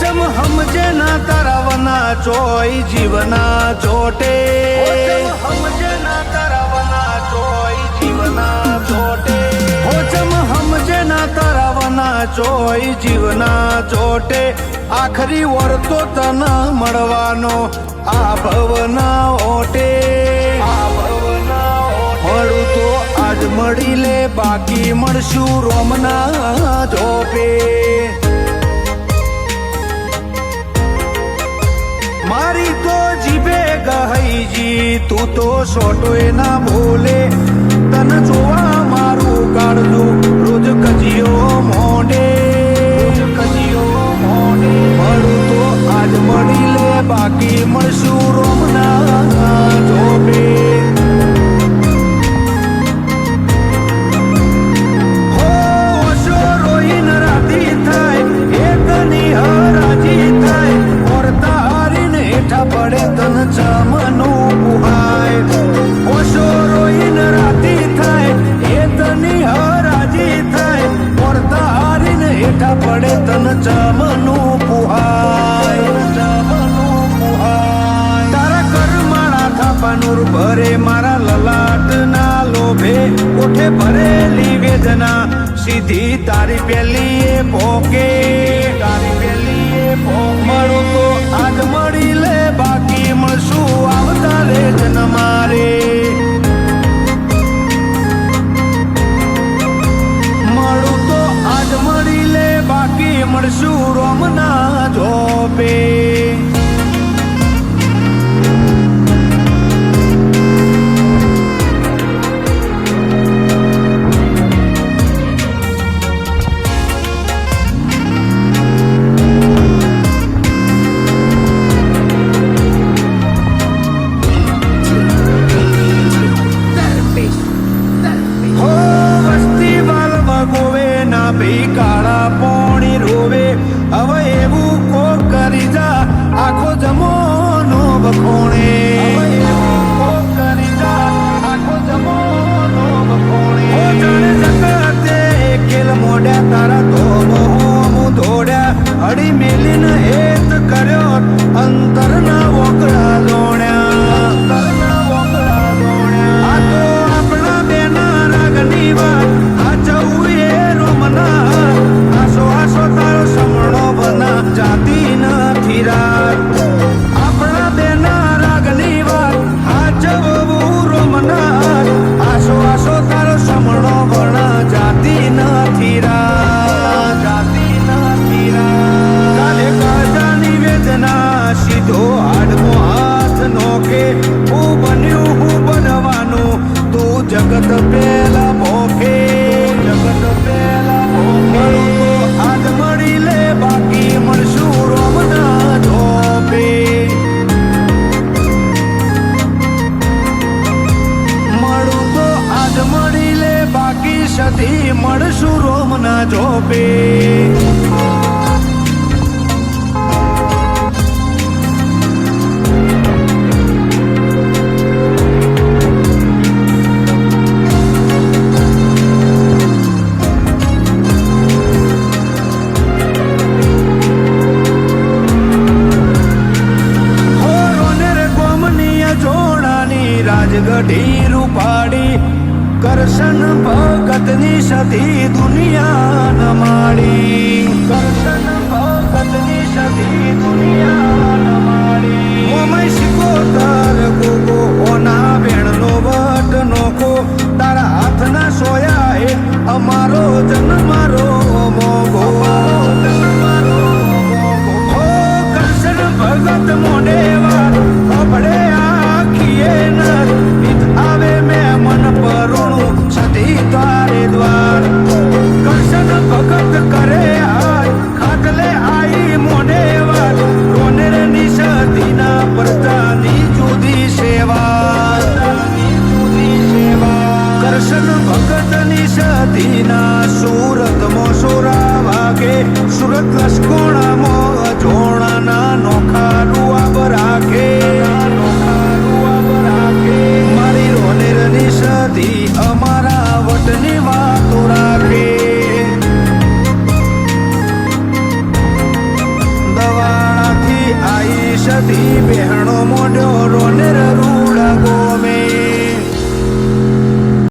ઓછમ સમજે ના તારાવના ચોય જીવના ચોટે સમજે ના તારાવના ચોય જીવના ચોટે ઓછમ સમજે ના તારાવના ચોય જીવના ચોટે આખરી ઓર તો તને મળવાનો આ ભવના ઓટે મળું તો આજ મળી લે બાકી મળશું રોમના જોપે મારી તો જીભે ગહઈજી તું તો સોટોય ના બોલે તને જોવા મારું કાઢજો રોજ કજિયો મોડે મળું તો આજ મળી લે બાકી મળશું રોમના જોબે હો ઓશો રોઈન રાતી થાય એકની હરાજી થાય ઓરતા હારીને હેઠા પડે તન ચમનું પુહાય ઓશો રોઈન રાતી થાય એકની હરાજી થાય ઓરતા હારીને હેઠા પડે તન ચમનું પુહાય તારા કરમાળા થાપાનુર ભરે મારા લલાટ ના લોભે ઓઠે ભરેલી વેદના સીધી તારી પેલી ભોકે મળું તો આજ મળી લે બાકી મળશું આવતા રે જન મારે મળું તો આજ મળી લે બાકી મળશું રોમના જોબે ભી કાળા પોણી રોવે હવે એવું કો કરી જા આખો જમોનો બખોણે ખેલ મોડ્યા તારા ધોમો દોડ્યા અડી મેલીને હેત કર્યો અંતરના વોકડા દોણ્યા આ તો આપણા બેના રાગની વાત આ જવું એ રોમના આસો આસો તારો સમણો બના જાતી નથી રાત આપણા બેના રાગની વાત આ જવું રોમના આસો આસો તારો સમણો બના જાતી નથી રાત કાલે કાજાની વેદના સીધો હાડમો હાથ નોખે હું બન્યું હું બનવાનું તું જગત પેલા ભોખે મળું તો આજ મળી લે બાકી મળશું રોમના ધોપે મળું તો આજ મળી લે બાકી સધી મળશું રોમના જોપે રાજગઢી રૂપાડી કરશન ભગતની સધી દુનિયા નમાડી કરશન ભગતની સધી દુનિયા નમાડી મોમય સિકોતર ગોગો ઓના વેણનો વટ નોખો તારા હાથના સોયા હે અમારો જન્મારો મોગો હો કરશન ભગત મોડેવા અબડે આખીએ નર આવે મેં મન પરોણું સતી તારે દ્વાર કરશન ભગત કરે આય ખાટલે આઈ મોડે વાર રોનેર ની સતીના પ્રજાની જુદી સેવા કરશન ભગત ની સતીના સુરત મો સોરા વાગે સુરત લસકોણા મો જોણાના નોખા રૂઆબ રાખે મારી રોનેર ની સતી અમારા વટની વાતો રાખે બેહ